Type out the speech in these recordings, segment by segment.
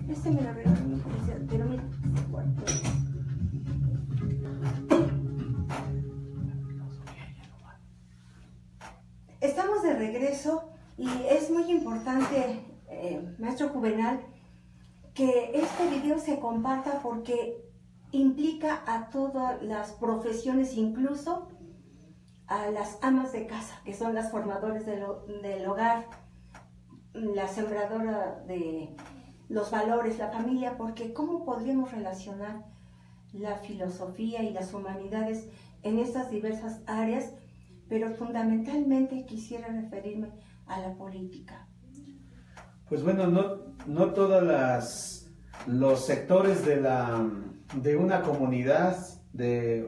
Este me lo regaló mi policía, pero mira, se guardó. Estamos de regreso y es muy importante, maestro Juvenal, que este video se comparta porque implica a todas las profesiones, incluso a las amas de casa, que son las formadoras del hogar, la sembradora de los valores, la familia, porque ¿cómo podríamos relacionar la filosofía y las humanidades en estas diversas áreas? Pero fundamentalmente quisiera referirme a la política. Pues bueno, no todos los sectores de una comunidad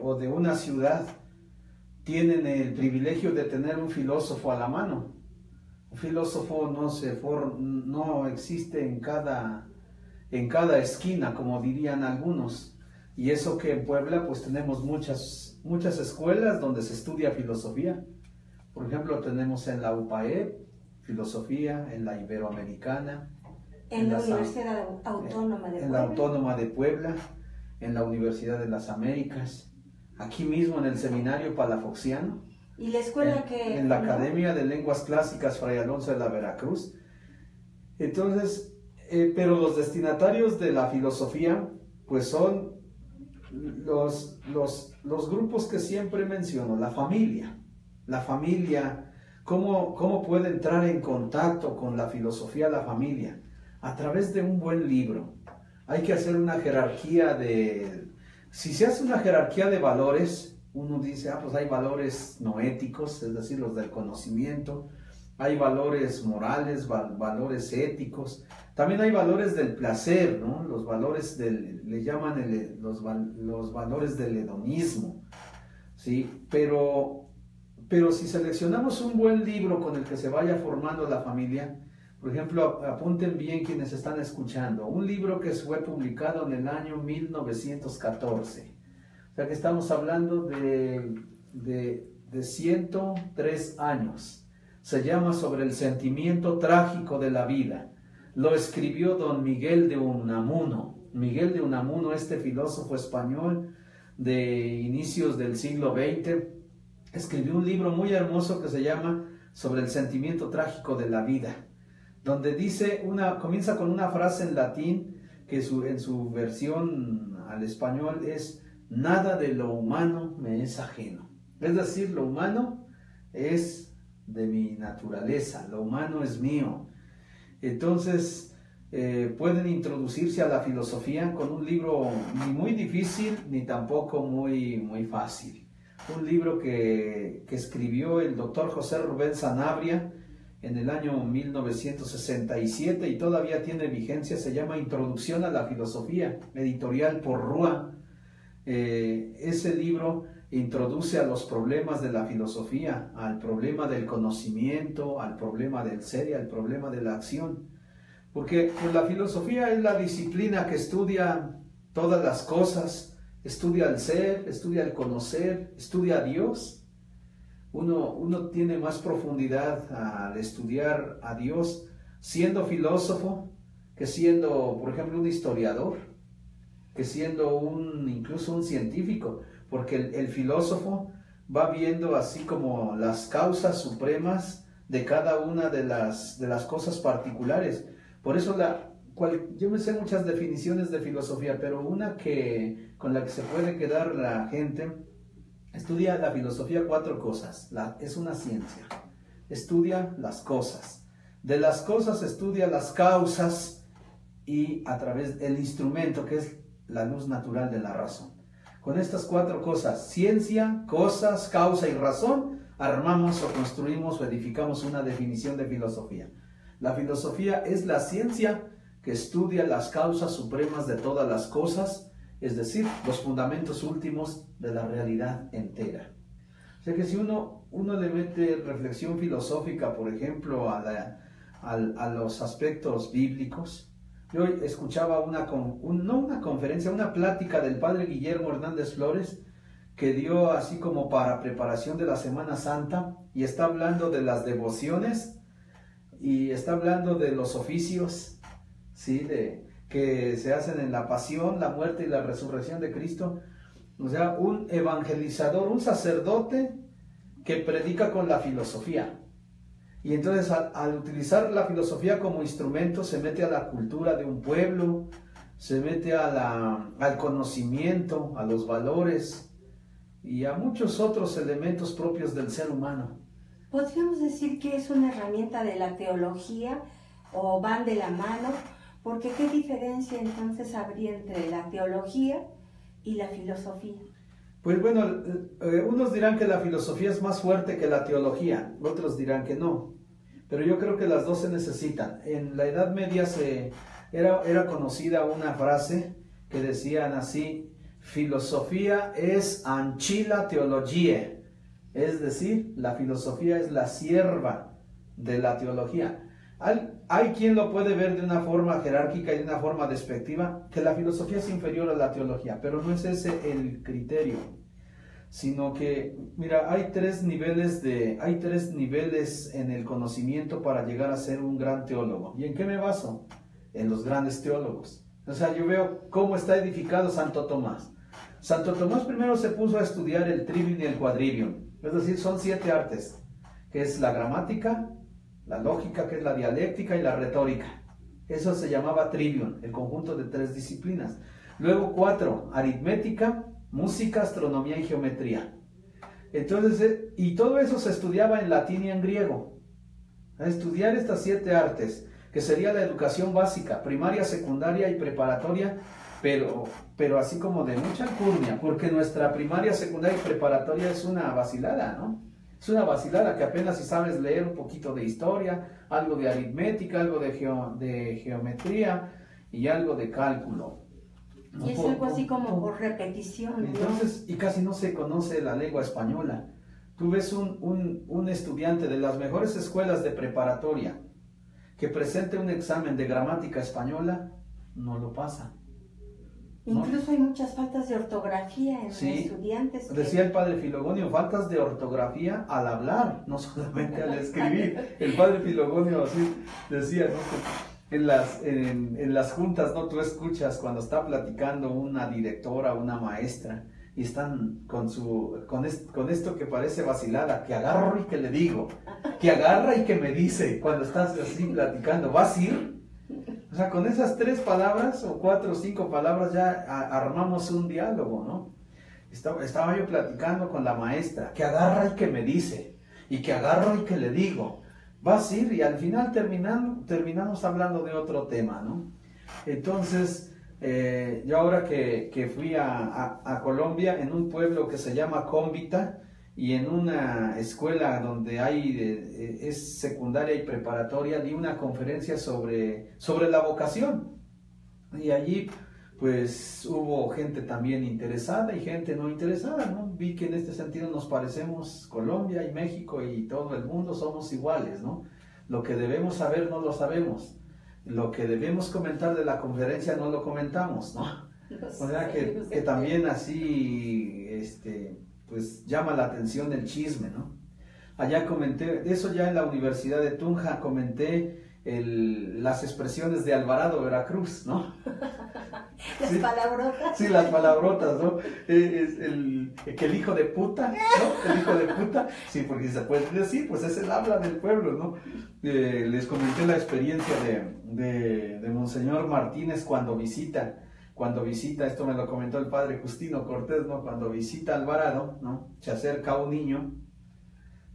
o de una ciudad tienen el privilegio de tener un filósofo a la mano. Un filósofo no existe en cada esquina, como dirían algunos. Y eso que en Puebla pues tenemos muchas escuelas donde se estudia filosofía. Por ejemplo, tenemos en la UPAEP filosofía, en la Iberoamericana, en la Universidad Autónoma de Puebla, en la Autónoma de Puebla, en la Universidad de las Américas, aquí mismo en el Seminario Palafoxiano, y la escuela en la Academia de Lenguas Clásicas Fray Alonso de la Veracruz. Entonces, pero los destinatarios de la filosofía pues son los grupos que siempre menciono, la familia, cómo puede entrar en contacto con la filosofía la familia, a través de un buen libro. Hay que hacer una jerarquía si se hace una jerarquía de valores, uno dice, pues hay valores noéticos, es decir, los del conocimiento, hay valores morales, valores éticos, también hay valores del placer, ¿no? Los valores le llaman los valores del hedonismo, ¿sí? Pero si seleccionamos un buen libro con el que se vaya formando la familia, por ejemplo, apunten bien quienes están escuchando, un libro que fue publicado en el año 1914, o sea que estamos hablando de 103 años, se llama Sobre el sentimiento trágico de la vida, lo escribió don Miguel de Unamuno. Miguel de Unamuno, este filósofo español de inicios del siglo XX, escribió un libro muy hermoso que se llama Sobre el sentimiento trágico de la vida, donde comienza con una frase en latín que en su versión al español es: nada de lo humano me es ajeno. Es decir, lo humano es de mi naturaleza, lo humano es mío. Entonces, pueden introducirse a la filosofía con un libro ni muy difícil ni tampoco muy fácil. Un libro que escribió el doctor José Rubén Sanabria en el año 1967 y todavía tiene vigencia, se llama Introducción a la Filosofía, editorial Porrúa. Ese libro introduce a los problemas de la filosofía, al problema del conocimiento, al problema del ser y al problema de la acción. Porque pues, la filosofía es la disciplina que estudia todas las cosas, estudia el ser, estudia el conocer, estudia a Dios. Uno tiene más profundidad al estudiar a Dios siendo filósofo que siendo, por ejemplo, un historiador, que siendo incluso un científico, porque el filósofo va viendo así como las causas supremas de cada una de las cosas particulares. Por eso yo me sé muchas definiciones de filosofía, pero una con la que se puede quedar la gente: estudia la filosofía 4 cosas, es una ciencia, estudia las cosas, de las cosas estudia las causas y a través del instrumento que es la luz natural de la razón. Con estas 4 cosas, ciencia, cosas, causa y razón, armamos o construimos o edificamos una definición de filosofía. La filosofía es la ciencia que estudia las causas supremas de todas las cosas, es decir, los fundamentos últimos de la realidad entera. O sea que si uno le mete reflexión filosófica, por ejemplo, a los aspectos bíblicos. Yo escuchaba una plática del padre Guillermo Hernández Flores, que dio así como para preparación de la Semana Santa, y está hablando de las devociones, y está hablando de los oficios, ¿sí? que se hacen en la pasión, la muerte y la resurrección de Cristo. O sea, un evangelizador, un sacerdote que predica con la filosofía. Y entonces al utilizar la filosofía como instrumento se mete a la cultura de un pueblo, se mete al conocimiento, a los valores y a muchos otros elementos propios del ser humano. ¿Podríamos decir que es una herramienta de la teología o van de la mano? Porque ¿qué diferencia entonces habría entre la teología y la filosofía? Pues bueno, unos dirán que la filosofía es más fuerte que la teología, otros dirán que no, pero yo creo que las dos se necesitan. En la Edad Media era conocida una frase que decían así: filosofía es ancilla teologie, es decir, la filosofía es la sierva de la teología. Hay quien lo puede ver de una forma jerárquica y de una forma despectiva, que la filosofía es inferior a la teología, pero no es ese el criterio, sino que, mira, hay tres niveles en el conocimiento para llegar a ser un gran teólogo. ¿Y en qué me baso? En los grandes teólogos. O sea, yo veo cómo está edificado Santo Tomás. Santo Tomás primero se puso a estudiar el trivium y el quadrivium, es decir, son 7 artes, que es la gramática, la lógica, que es la dialéctica, y la retórica. Eso se llamaba trivium, el conjunto de 3 disciplinas. Luego 4, aritmética, música, astronomía y geometría. Entonces, y todo eso se estudiaba en latín y en griego. A estudiar estas 7 artes, que sería la educación básica, primaria, secundaria y preparatoria, pero así como de mucha alcurnia, porque nuestra primaria, secundaria y preparatoria es una vacilada, ¿no? Es una vacilada que apenas si sabes leer un poquito de historia, algo de aritmética, algo de geometría y algo de cálculo. Y es algo así como por repetición, ¿no? Entonces, y casi no se conoce la lengua española. Tú ves un estudiante de las mejores escuelas de preparatoria que presente un examen de gramática española, no lo pasa. Incluso hay muchas faltas de ortografía en los estudiantes. Decía el padre Filogonio, faltas de ortografía al hablar, no solamente al escribir. El padre Filogonio así decía, ¿no? En las juntas, ¿no? Tú escuchas cuando está platicando una directora, una maestra, y están con esto que parece vacilada, que agarro y que le digo, que agarra y que me dice, cuando estás así platicando, ¿vas a ir? O sea, con esas 3 palabras, o 4 o 5 palabras, ya armamos un diálogo, ¿no? Estaba yo platicando con la maestra, que agarra y que me dice, y que agarro y que le digo, vas a ir, y al final terminamos hablando de otro tema, ¿no? Entonces, yo ahora que fui a Colombia, en un pueblo que se llama Cómbita, y en una escuela donde es secundaria y preparatoria, di una conferencia sobre la vocación. Y allí pues hubo gente también interesada y gente no interesada, ¿no? Vi que en este sentido nos parecemos, Colombia y México y todo el mundo somos iguales, ¿no? Lo que debemos saber no lo sabemos. Lo que debemos comentar de la conferencia no lo comentamos, ¿no? O sea que también así, pues llama la atención el chisme, ¿no? Allá comenté, eso ya en la Universidad de Tunja, comenté las expresiones de Alvarado Veracruz, ¿no? Las palabrotas. Sí, las palabrotas, ¿no? Que el hijo de puta, ¿no? El hijo de puta, sí, porque se puede decir, pues es el habla del pueblo, ¿no? Les comenté la experiencia de Monseñor Martínez cuando visita, esto me lo comentó el padre Justino Cortés, ¿no? Cuando visita Alvarado, ¿no? Se acerca un niño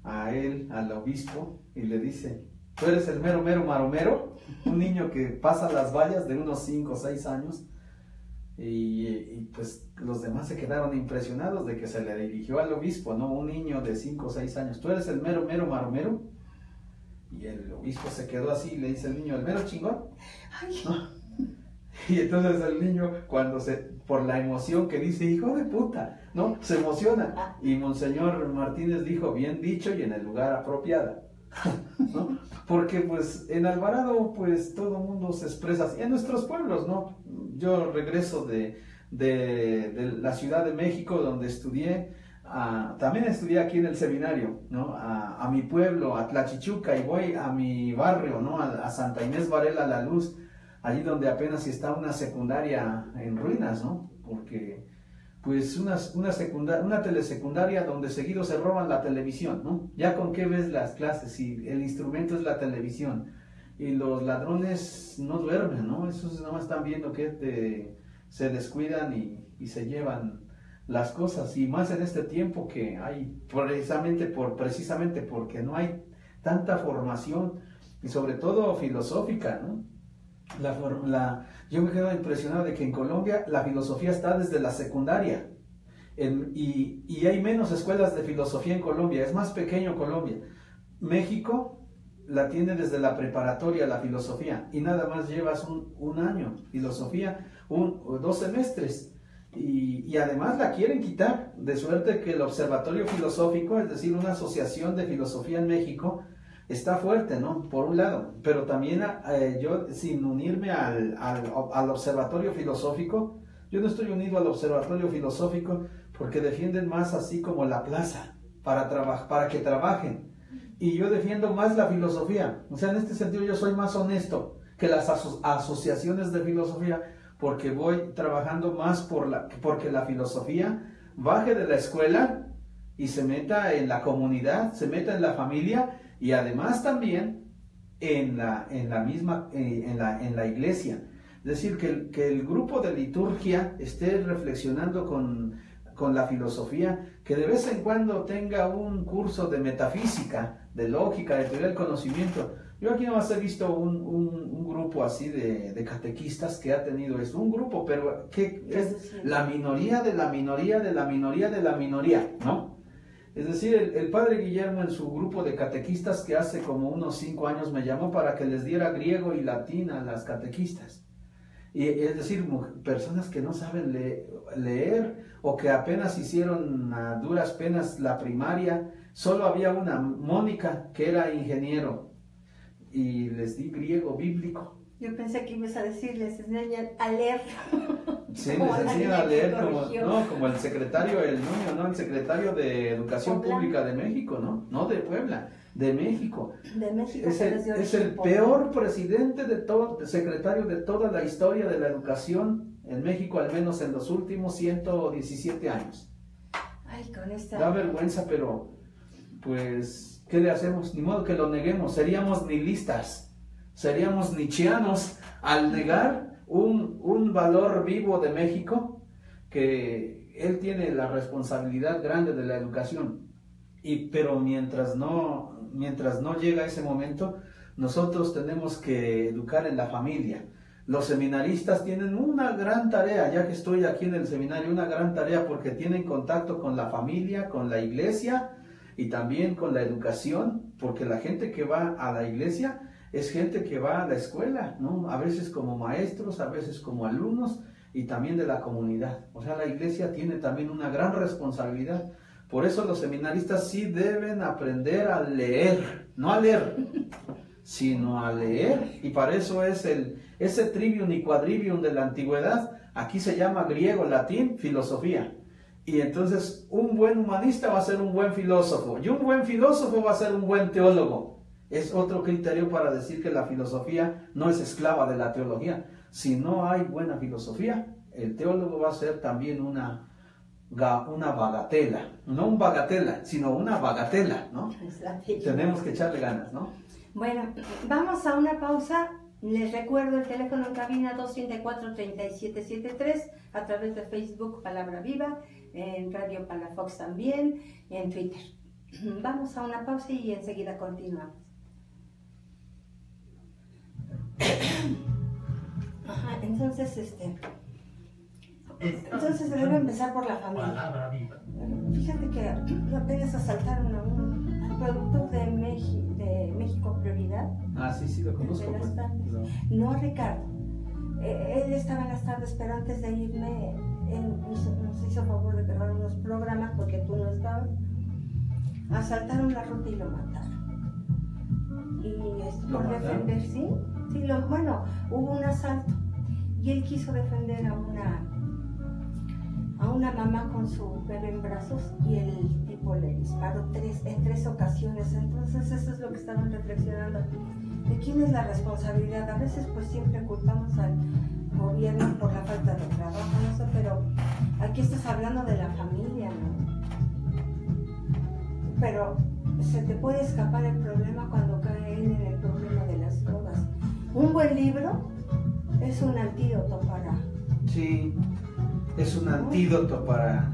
a él, al obispo, y le dice, ¿tú eres el mero maromero? Un niño que pasa las vallas de unos 5 o 6 años, y pues los demás se quedaron impresionados de que se le dirigió al obispo, ¿no? Un niño de 5 o 6 años, ¿tú eres el mero maromero? Y el obispo se quedó así y le dice al niño, ¿el mero chingón? ¿No? Y entonces el niño, por la emoción que dice, hijo de puta, ¿no? Se emociona. Y Monseñor Martínez dijo, bien dicho y en el lugar apropiado, ¿no? Porque pues en Alvarado pues todo el mundo se expresa así, en nuestros pueblos, ¿no? Yo regreso de la Ciudad de México donde estudié, también estudié aquí en el seminario, ¿no? A mi pueblo, a Tlachichuca, y voy a mi barrio, ¿no? A Santa Inés Varela La Luz, allí donde apenas está una secundaria en ruinas, ¿no? Porque pues una telesecundaria donde seguido se roban la televisión, ¿no? Ya con qué ves las clases si el instrumento es la televisión y los ladrones no duermen, ¿no? Esos nada más están viendo que se descuidan y se llevan las cosas, y más en este tiempo que hay, precisamente porque no hay tanta formación y sobre todo filosófica, ¿no? Yo me quedo impresionado de que en Colombia la filosofía está desde la secundaria y hay menos escuelas de filosofía en Colombia, es más pequeño Colombia. México la tiene desde la preparatoria la filosofía y nada más llevas un año filosofía, 2 semestres y además la quieren quitar, de suerte que el Observatorio Filosófico, es decir, una asociación de filosofía en México, está fuerte, ¿no? Por un lado, pero también yo, sin unirme al Observatorio Filosófico, yo no estoy unido al Observatorio Filosófico porque defienden más así como la plaza, para que trabajen, y yo defiendo más la filosofía. O sea, en este sentido yo soy más honesto que las asociaciones de filosofía, porque voy trabajando más porque la filosofía baje de la escuela y se meta en la comunidad, se meta en la familia, y además también en la iglesia. Es decir, que el grupo de liturgia esté reflexionando con la filosofía, que de vez en cuando tenga un curso de metafísica, de lógica, de teoría del conocimiento. Yo aquí nomás he visto un grupo así de catequistas que ha tenido esto, un grupo, pero que es la minoría de la minoría de la minoría de la minoría, ¿no? Es decir, el padre Guillermo en su grupo de catequistas, que hace como unos 5 años me llamó para que les diera griego y latín a las catequistas. Y es decir, personas que no saben leer o que apenas hicieron a duras penas la primaria. Solo había una, Mónica, que era ingeniero, y les di griego bíblico. Yo pensé que ibas a decir, les enseñan a leer. Sí, les enseñan a leer como el secretario, el secretario de Educación Pública de México, ¿no? No de Puebla, de México. De México. Es el peor presidente secretario de toda la historia de la educación en México, al menos en los últimos 117 años. Ay, con esta... Da vergüenza, pero pues, ¿qué le hacemos? Ni modo que lo neguemos, seríamos nihilistas. Seríamos nietzscheanos al negar un valor vivo de México, que él tiene la responsabilidad grande de la educación, pero mientras no llega ese momento, nosotros tenemos que educar en la familia. Los seminaristas tienen una gran tarea, ya que estoy aquí en el seminario, una gran tarea, porque tienen contacto con la familia, con la iglesia y también con la educación, porque la gente que va a la iglesia es gente que va a la escuela, ¿no? A veces como maestros, a veces como alumnos, y también de la comunidad. O sea, la iglesia tiene también una gran responsabilidad. Por eso los seminaristas sí deben aprender a leer, no a leer, sino a leer. Y para eso es ese trivium y quadrivium de la antigüedad. Aquí se llama griego, latín, filosofía. Y entonces un buen humanista va a ser un buen filósofo, y un buen filósofo va a ser un buen teólogo. Es otro criterio para decir que la filosofía no es esclava de la teología. Si no hay buena filosofía, el teólogo va a ser también una bagatela. No un bagatela, sino una bagatela, ¿no? Tenemos que echarle ganas, ¿no? Bueno, vamos a una pausa. Les recuerdo el teléfono en cabina 234-3773, a través de Facebook Palabra Viva, en Radio Palafox también, y en Twitter. Vamos a una pausa y enseguida continuamos. Ajá, entonces se debe empezar por la familia. Fíjate que apenas asaltaron al productor de México Prioridad. Ah, sí, lo conozco. No, Ricardo. Él estaba en las tardes, pero antes de irme, nos hizo favor de grabar unos programas porque tú no estabas. Asaltaron la ruta y lo mataron. Y por defender, ¿sí? Sí, hubo un asalto y él quiso defender a una mamá con su bebé en brazos y el tipo le disparó en 3 ocasiones. Entonces eso es lo que estaban reflexionando. ¿De quién es la responsabilidad? A veces pues siempre culpamos al gobierno por la falta de trabajo, no sé, pero aquí estás hablando de la familia, ¿no? Pero se te puede escapar el problema cuando caen en el problema de las drogas. Un buen libro es un antídoto para... Sí, es un antídoto para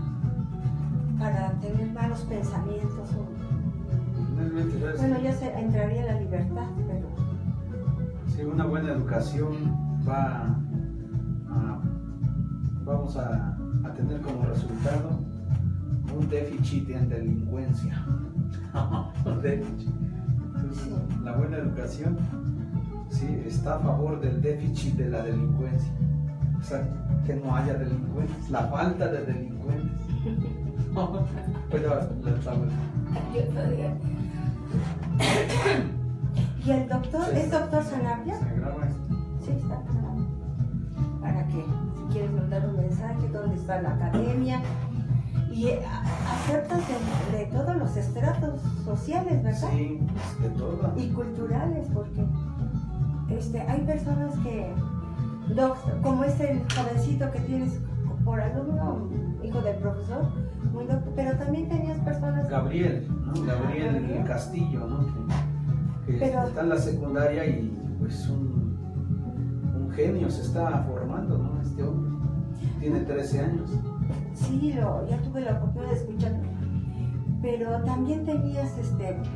tener malos pensamientos. ¿sabes? Bueno, ya se entraría la libertad, pero... Sí, una buena educación vamos a tener como resultado un déficit en delincuencia. Un déficit. Entonces, Sí. la buena educación sí está a favor del déficit de la delincuencia. O sea, que no haya delincuentes, la falta de delincuentes. Pero ¿Y el doctor? Sí. ¿Es doctor Sanabria? ¿Se graba esto? Sí, está grabado. ¿Para qué? Si quieres mandar un mensaje, ¿dónde está la academia? Y aceptas de todos los estratos sociales, ¿verdad? Sí, de todo. Y culturales, porque hay personas que, como el jovencito que tienes por alumno, hijo del profesor, muy doctor, pero también tenías personas... Gabriel, ¿no? Gabriel Castillo, ¿no? Que está en la secundaria y pues un genio se está formando, ¿no? Este hombre tiene 13 años. Sí, ya tuve la oportunidad de escucharlo. Pero también tenías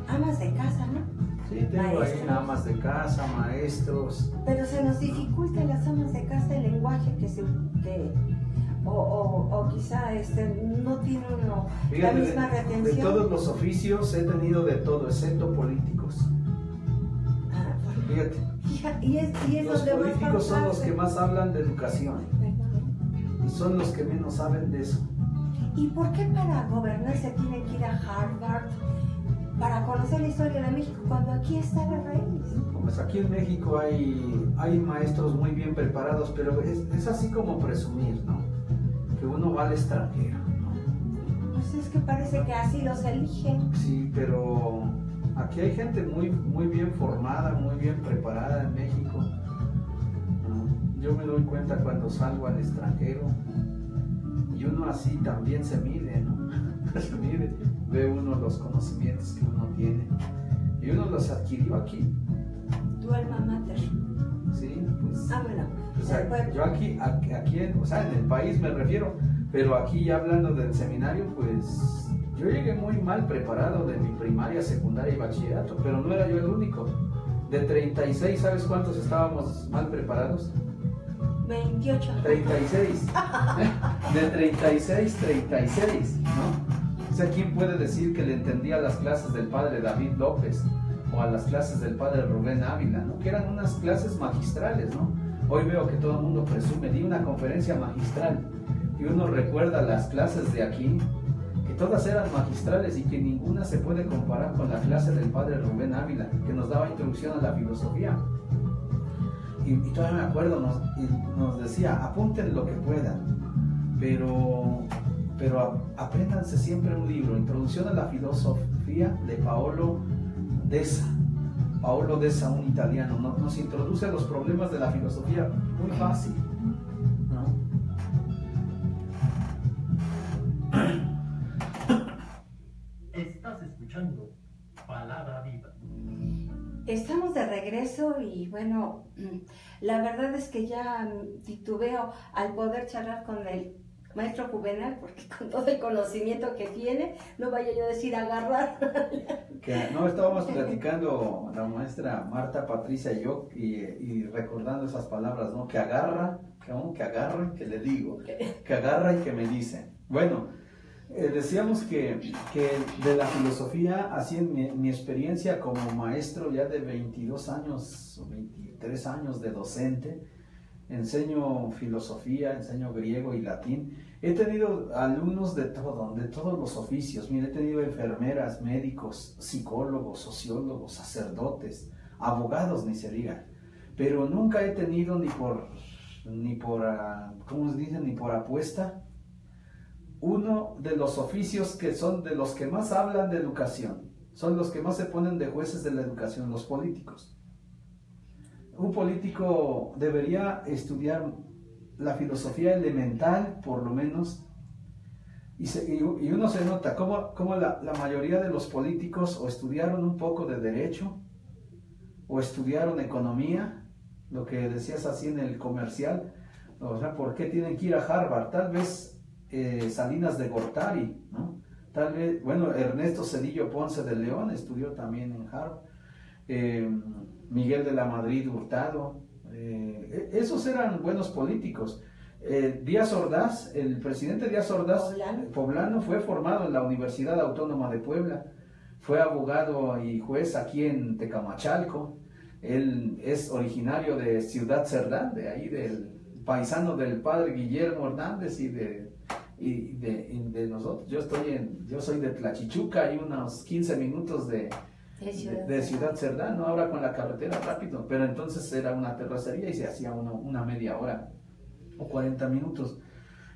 amas de casa, ¿no? Sí, tengo ahí amas de casa, maestros. Pero se nos dificulta en las amas de casa el lenguaje o quizá no tiene uno la misma retención. De todos los oficios he tenido de todo, excepto políticos. Fíjate. Y los políticos son los que más hablan de educación. Y son los que menos saben de eso. ¿Y por qué para gobernar se tiene que ir a Harvard para conocer la historia de México cuando aquí está la raíz? Pues aquí en México hay maestros muy bien preparados, pero es así como presumir, ¿no? Que uno va al extranjero, ¿no? Pues es que parece que así los eligen. Sí, pero aquí hay gente muy, muy bien formada, muy bien preparada en México, ¿no? Yo me doy cuenta cuando salgo al extranjero y uno así también se mide, ¿no? Se mide, ve uno los conocimientos que uno tiene y uno los adquirió aquí. Tu alma mater. Sí, pues. Bueno. Pues, yo aquí en el país me refiero, pero aquí ya hablando del seminario, pues yo llegué muy mal preparado de mi primaria, secundaria y bachillerato, pero no era yo el único. De 36, ¿sabes cuántos estábamos mal preparados? 28. 36. De 36, ¿no? O sea, ¿quién puede decir que le entendía las clases del padre David López o a las clases del padre Rubén Ávila, ¿no? Que eran unas clases magistrales, ¿no? Hoy veo que todo el mundo presume, di una conferencia magistral y uno recuerda las clases de aquí, que todas eran magistrales y que ninguna se puede comparar con la clase del padre Rubén Ávila, que nos daba introducción a la filosofía. Y todavía me acuerdo, nos decía, apunten lo que puedan, pero apréndanse siempre un libro, Introducción a la Filosofía de Paolo Dessa. Paolo Dessa, un italiano, nos introduce a los problemas de la filosofía muy fácil, ¿no? Estás escuchando Palabra Viva. Estamos de regreso y bueno, la verdad es que ya titubeo al poder charlar con el maestro Juvenal, porque con todo el conocimiento que tiene, no vaya yo a decir agarrar. No, estábamos platicando la maestra Marta, Patricia y yo, y recordando esas palabras, ¿no? Que agarra, que le digo, que agarra y que me dice. Bueno, decíamos que de la filosofía, así en mi experiencia como maestro ya de 22 años o 23 años de docente, enseño filosofía, enseño griego y latín. He tenido alumnos de todos los oficios. Mira, he tenido enfermeras, médicos, psicólogos, sociólogos, sacerdotes, abogados, ni se diga. Pero nunca he tenido ni por ¿cómo se dice? Ni por apuesta, uno de los oficios que son de los que más hablan de educación. Son los que más se ponen de jueces de la educación, los políticos. un político debería estudiar la filosofía elemental, por lo menos, y uno se nota cómo la mayoría de los políticos o estudiaron un poco de derecho, o estudiaron economía, lo que decías así en el comercial, o sea, ¿por qué tienen que ir a Harvard? Tal vez Salinas de Gortari, ¿no? Tal vez, bueno, Ernesto Zedillo Ponce de León estudió también en Harvard, Miguel de la Madrid Hurtado, esos eran buenos políticos. Díaz Ordaz, el presidente Díaz Ordaz Poblano fue formado en la Universidad Autónoma de Puebla, fue abogado y juez aquí en Tecamachalco. Él es originario de Ciudad Cerdán, de ahí del paisano del padre Guillermo Hernández y de nosotros. Yo soy de Tlachichuca, hay unos 15 minutos de Ciudad Cerdán, ¿no? Ahora con la carretera rápido, pero entonces era una terracería y se hacía una media hora o 40 minutos.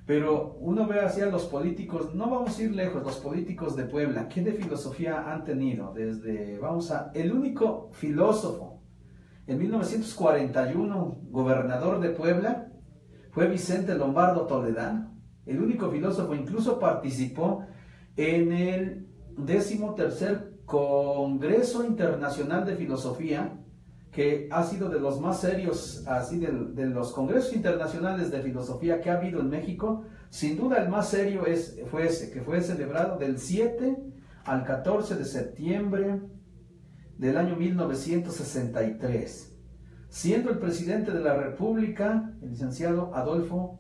Pero uno ve hacia los políticos, no vamos a ir lejos, los políticos de Puebla, ¿qué de filosofía han tenido? El único filósofo en 1941, gobernador de Puebla, fue Vicente Lombardo Toledano. El único filósofo, incluso participó en el 13º Congreso Internacional de Filosofía, que ha sido de los más serios, así de los congresos internacionales de filosofía que ha habido en México. Sin duda el más serio fue ese, que fue celebrado del 7 al 14 de septiembre del año 1963, siendo el presidente de la República el licenciado Adolfo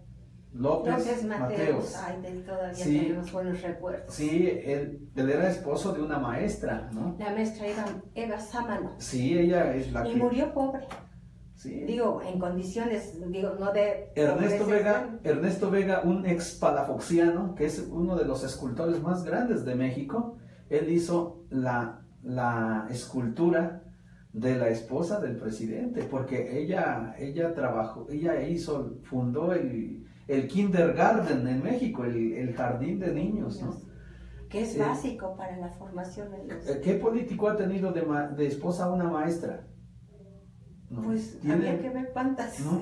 López Mateos. Ay, todavía Sí, tenemos buenos recuerdos. sí, él era esposo de una maestra, ¿no? La maestra Eva Sámano. Sí, ella es la Y que... murió pobre. Sí. Digo, en condiciones, no de... Ernesto Vega, un ex palafoxiano, que es uno de los escultores más grandes de México, él hizo la escultura de la esposa del presidente, porque ella fundó el kindergarten en México, el jardín de niños, ¿no? Que es básico para la formación de los... ¿Qué político ha tenido de esposa una maestra? No, pues había que ver cuántas, ¿no?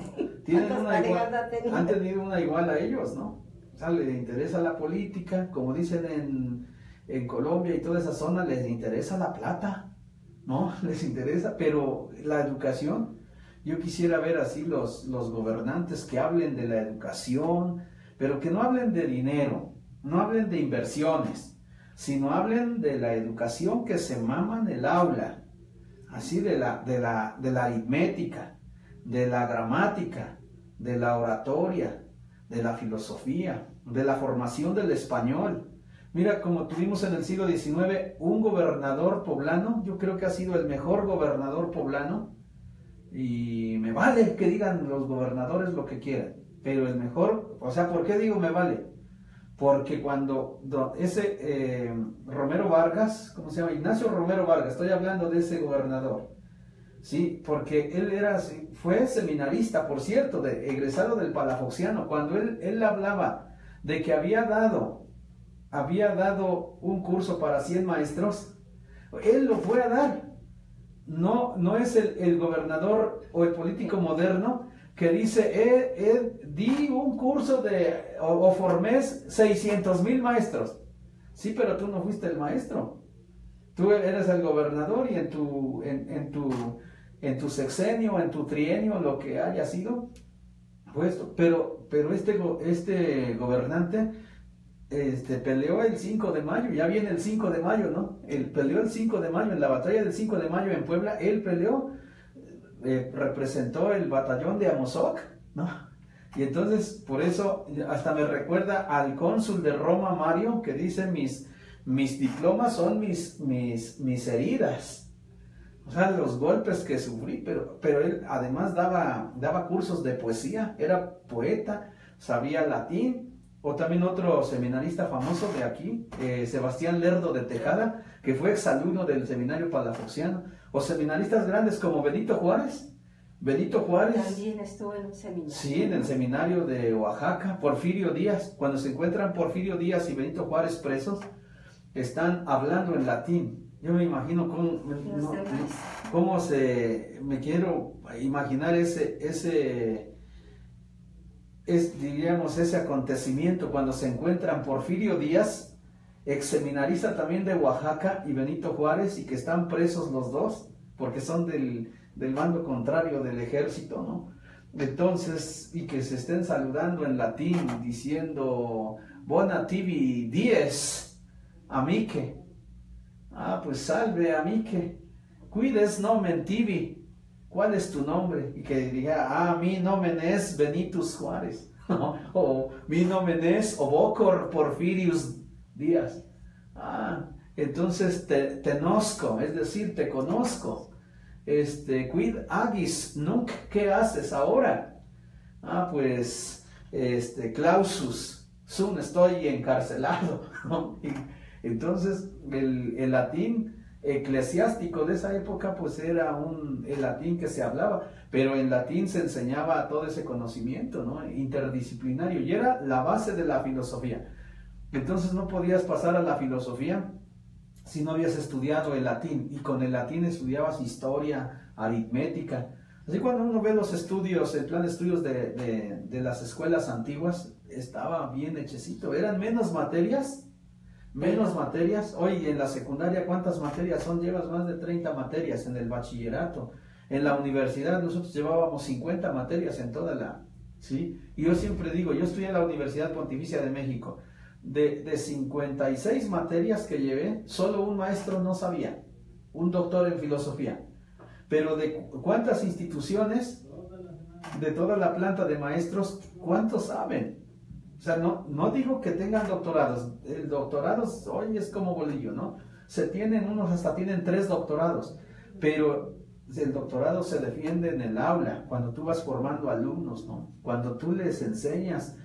Han tenido una igual a ellos, ¿no? O sea, les interesa la política, como dicen en Colombia y toda esa zona, les interesa la plata, ¿no? Les interesa, pero la educación, yo quisiera ver así los gobernantes que hablen de la educación, pero que no hablen de dinero, no hablen de inversiones, sino hablen de la educación que se mama en el aula, así de la aritmética, de la gramática, de la oratoria, de la filosofía, de la formación del español. Mira, como tuvimos en el siglo XIX un gobernador poblano, yo creo que ha sido el mejor gobernador poblano, y me vale que digan los gobernadores lo que quieran, pero el mejor, o sea, ¿por qué digo me vale? Porque cuando ese Romero Vargas, ¿cómo se llama? Ignacio Romero Vargas, estoy hablando de ese gobernador, ¿sí? Porque él fue seminarista, por cierto, egresado del Palafoxiano. Cuando él hablaba de que había dado un curso para 100 maestros, él lo fue a dar. No es el gobernador o el político moderno que dice, di un curso o formé 600,000 maestros. Sí, pero tú no fuiste el maestro. Tú eres el gobernador y en tu sexenio, en tu trienio, lo que haya sido, puesto. Pero este gobernante peleó el 5 de mayo, ya viene el 5 de mayo, ¿no? Él peleó el 5 de mayo, en la batalla del 5 de mayo en Puebla, él peleó, representó el batallón de Amozoc, ¿no? Y entonces, por eso, hasta me recuerda al cónsul de Roma, Mario, que dice, mis diplomas son mis heridas, o sea, los golpes que sufrí, pero él además daba cursos de poesía, era poeta, sabía latín. O también otro seminarista famoso de aquí, Sebastián Lerdo de Tejada, que fue exalumno del seminario palafoxiano. O seminaristas grandes como Benito Juárez. Benito Juárez también estuvo en un seminario. Sí, en el seminario de Oaxaca. Porfirio Díaz, cuando se encuentran Porfirio Díaz y Benito Juárez presos, están hablando en latín. Yo me imagino me quiero imaginar diríamos, ese acontecimiento cuando se encuentran Porfirio Díaz, ex seminarista también de Oaxaca, y Benito Juárez, y que están presos los dos, porque son del bando contrario del ejército, ¿no? Entonces, y que se estén saludando en latín, diciendo, Bona tibi dies, amique. Ah, pues salve, amique. Cuides nomen tibi. ¿Cuál es tu nombre? Y que diga, mi nomen es Benitus Juárez. O mi nomen es Obocor Porfirius Díaz. Entonces te conozco, es decir, te conozco. Quid agis nunc, ¿qué haces ahora? Pues, clausus, sum, estoy encarcelado, ¿no? Entonces, el latín eclesiástico de esa época, pues era el latín que se hablaba, pero en latín se enseñaba todo ese conocimiento, ¿no? Interdisciplinario, y era la base de la filosofía. Entonces no podías pasar a la filosofía si no habías estudiado el latín, y con el latín estudiabas historia, aritmética. Así cuando uno ve los estudios, el plan de estudios de las escuelas antiguas, estaba bien hechecito, eran menos materias. Hoy en la secundaria, ¿cuántas materias son? Llevas más de 30 materias en el bachillerato. En la universidad nosotros llevábamos 50 materias en toda ¿sí? Y yo siempre digo, yo estudié en la Universidad Pontificia de México. De 56 materias que llevé, solo un maestro no sabía, un doctor en filosofía. Pero de cuántas instituciones, de toda la planta de maestros, ¿cuántos saben? O sea, no digo que tengan doctorados. El doctorado hoy es como bolillo, ¿no? Unos hasta tienen 3 doctorados, pero el doctorado se defiende en el aula, cuando tú vas formando alumnos, ¿no? Cuando tú les enseñas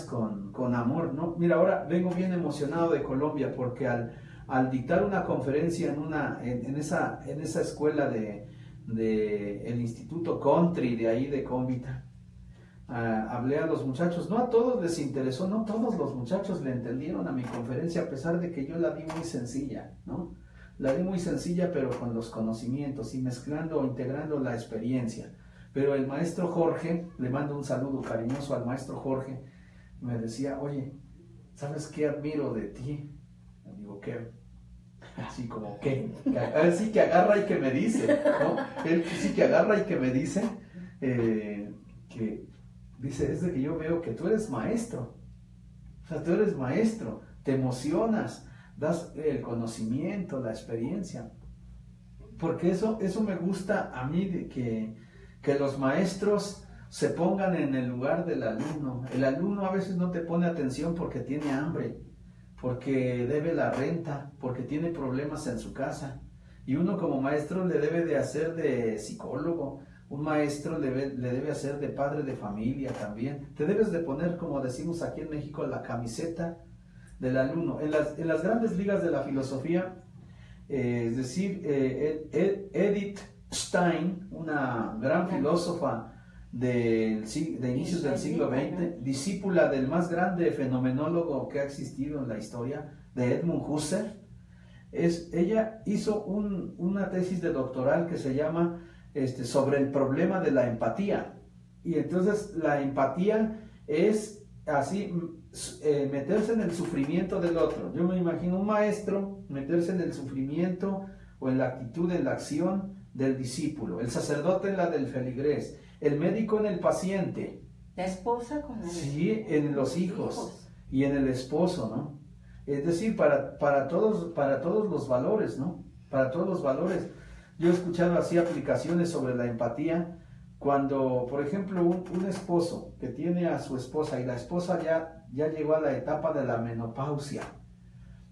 con amor, ¿no? Mira, ahora vengo bien emocionado de Colombia, porque al dictar una conferencia en esa escuela el Instituto Country de ahí de Cómbita, hablé a los muchachos. No a todos les interesó, no todos los muchachos le entendieron a mi conferencia, a pesar de que yo la di muy sencilla, ¿no? La di muy sencilla, pero con los conocimientos y mezclando o integrando la experiencia. Pero el maestro Jorge, le mando un saludo cariñoso al maestro Jorge, me decía, oye, ¿sabes qué admiro de ti? Le digo, ¿qué? Así como, ¿qué? Él sí que agarra y que me dice, ¿no? Él sí que agarra y que me dice, que dice, es de que yo veo que tú eres maestro. O sea, tú eres maestro, te emocionas, das el conocimiento, la experiencia. Porque eso me gusta a mí, de que los maestros se pongan en el lugar del alumno. El alumno a veces no te pone atención porque tiene hambre, porque debe la renta, porque tiene problemas en su casa. Y uno como maestro le debe de hacer de psicólogo. Un maestro le debe hacer de padre de familia también. Te debes de poner, como decimos aquí en México, la camiseta del alumno. En las grandes ligas de la filosofía, es decir, Edith Stein, una gran filósofa de inicios del siglo XX, discípula del más grande fenomenólogo que ha existido en la historia, de Edmund Husserl, ella hizo una tesis de doctoral que se llama sobre el problema de la empatía. Y entonces la empatía es así, meterse en el sufrimiento del otro. Yo me imagino un maestro meterse en el sufrimiento o en la actitud, en la acción del discípulo, el sacerdote en la del feligrés, el médico en el paciente, la esposa con sí, en los hijos y en el esposo, ¿no? Es decir, para todos los valores, ¿no? Para todos los valores. Yo he escuchado así aplicaciones sobre la empatía cuando, por ejemplo, un esposo que tiene a su esposa y la esposa ya llegó a la etapa de la menopausia.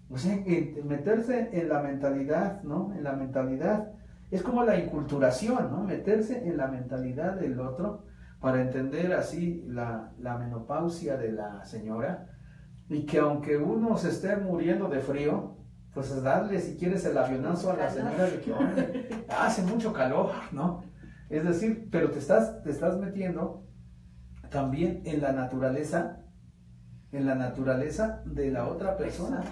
O sea, meterse en la mentalidad, ¿no? En la mentalidad es como la inculturación, ¿no? Meterse en la mentalidad del otro para entender así la menopausia de la señora, y que aunque uno se esté muriendo de frío, pues darle, si quieres, el avionazo a la señora de que, hombre, hace mucho calor, ¿no? Es decir, pero te estás metiendo también en la naturaleza de la otra persona.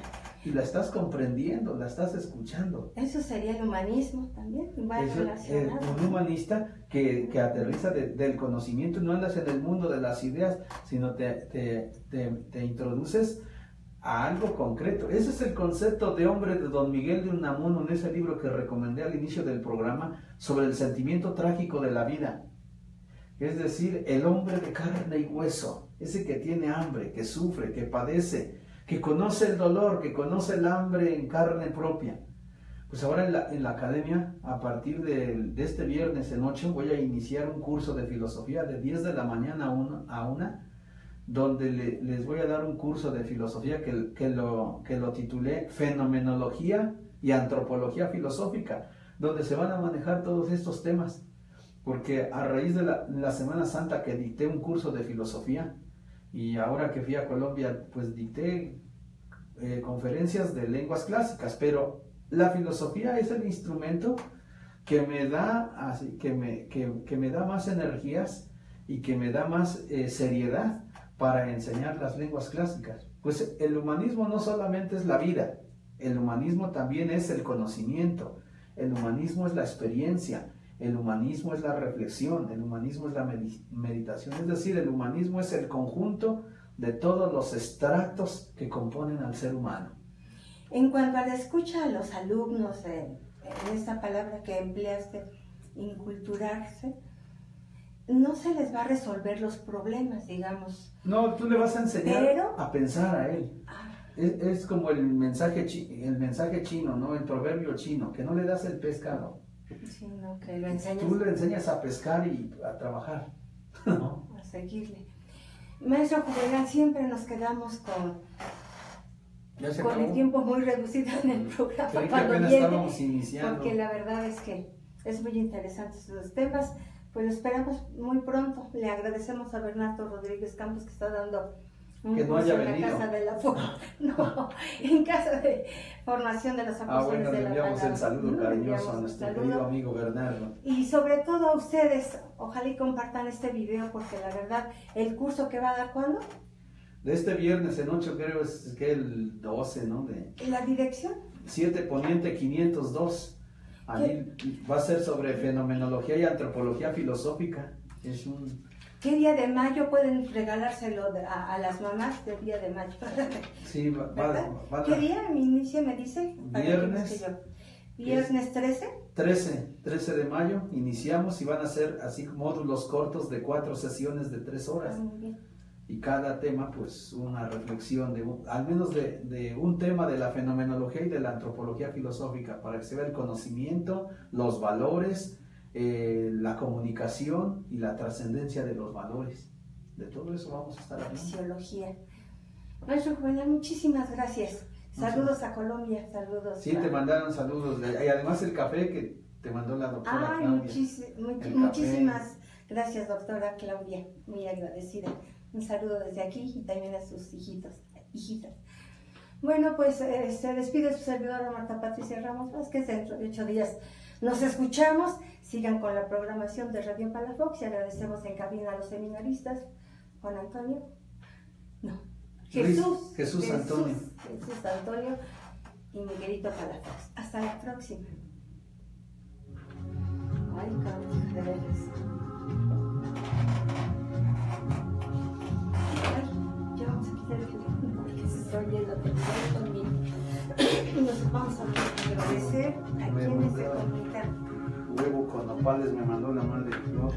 y la estás comprendiendo, la estás escuchando. Eso sería el humanismo también, va relacionado. Un humanista que aterriza del conocimiento, no andas en el mundo de las ideas, sino te introduces a algo concreto. Ese es el concepto de hombre de Don Miguel de Unamuno en ese libro que recomendé al inicio del programa sobre el sentimiento trágico de la vida. Es decir, el hombre de carne y hueso, ese que tiene hambre, que sufre, que padece, que conoce el dolor, que conoce el hambre en carne propia. Pues ahora en la academia, a partir de este viernes en 8, voy a iniciar un curso de filosofía de 10 de la mañana a 1, donde les voy a dar un curso de filosofía que lo titulé Fenomenología y Antropología Filosófica, donde se van a manejar todos estos temas. Porque a raíz de la Semana Santa que dicté un curso de filosofía, y ahora que fui a Colombia, pues dicté conferencias de lenguas clásicas, pero la filosofía es el instrumento que me da, que me da más energías y que me da más seriedad para enseñar las lenguas clásicas. Pues el humanismo no solamente es la vida, el humanismo también es el conocimiento, el humanismo es la experiencia, el humanismo es la reflexión, el humanismo es la meditación, es decir, el humanismo es el conjunto de todos los estratos que componen al ser humano. En cuanto a la escucha a los alumnos, en esta palabra que empleaste, inculturarse, no se les va a resolver los problemas, digamos. No, tú le vas a enseñar pero a pensar a él. Es como el mensaje chino, ¿no? El proverbio chino, que no le das el pescado. Sino que lo enseñas. Tú le enseñas a pescar y a trabajar, ¿no? A seguirle. Maestro Juvenal, siempre nos quedamos con el tiempo muy reducido en el programa. Creí que apenas estábamos iniciando. Porque la verdad es que es muy interesante estos temas. Pues lo esperamos muy pronto. Le agradecemos a Bernardo Rodríguez Campos que está dando un curso en la casa de en casa de formación de los apóstoles bueno, de le la enviamos palabra. el saludo cariñoso a nuestro querido amigo Bernardo. Y sobre todo a ustedes, ojalá y compartan este video porque la verdad, el curso que va a dar, ¿cuándo? De este viernes en 8, creo es que el 12, ¿no? ¿La dirección? 7 Poniente 502. Ahí va a ser sobre fenomenología y antropología filosófica. ¿Qué día de mayo pueden regalárselo a las mamás del día de mayo? Sí, ¿Qué día inicia, me dice? ¿Viernes 13? 13 de mayo iniciamos y van a ser así módulos cortos de 4 sesiones de 3 horas. Muy bien. Y cada tema, pues, una reflexión, al menos de un tema de la fenomenología y de la antropología filosófica, para que se vea el conocimiento, los valores, la comunicación y la trascendencia de los valores. De todo eso vamos a estar hablando. Fisiología. Maestro Juvenal, muchísimas gracias. Saludos a Colombia, saludos. Sí, te mandaron saludos. Y además el café que te mandó la doctora Claudia. Muchísimas gracias, doctora Claudia. Muy agradecida. Un saludo desde aquí y también a sus hijitas. Bueno, pues se despide su servidora Marta Patricia Ramos Vázquez. Dentro de 8 días nos escuchamos. Sigan con la programación de Radio Palafox y agradecemos en cabina a los seminaristas Juan Antonio. Jesús Antonio y Miguelito Palafox. Hasta la próxima. Ay, cabrón, de veras. Ya vamos a quitar el teléfono porque se está oyendo conmigo. Nos vamos a agradecer a quienes se comunican. Huevo con nopales me mandó la madre Flor.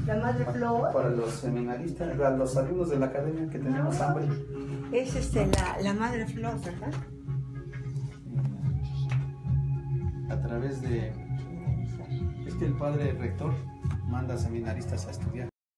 La madre Flor. Para los seminaristas, para los alumnos de la academia que tenemos hambre. Es la madre Flor, ¿verdad? A través de... Es que el padre rector manda seminaristas a estudiar.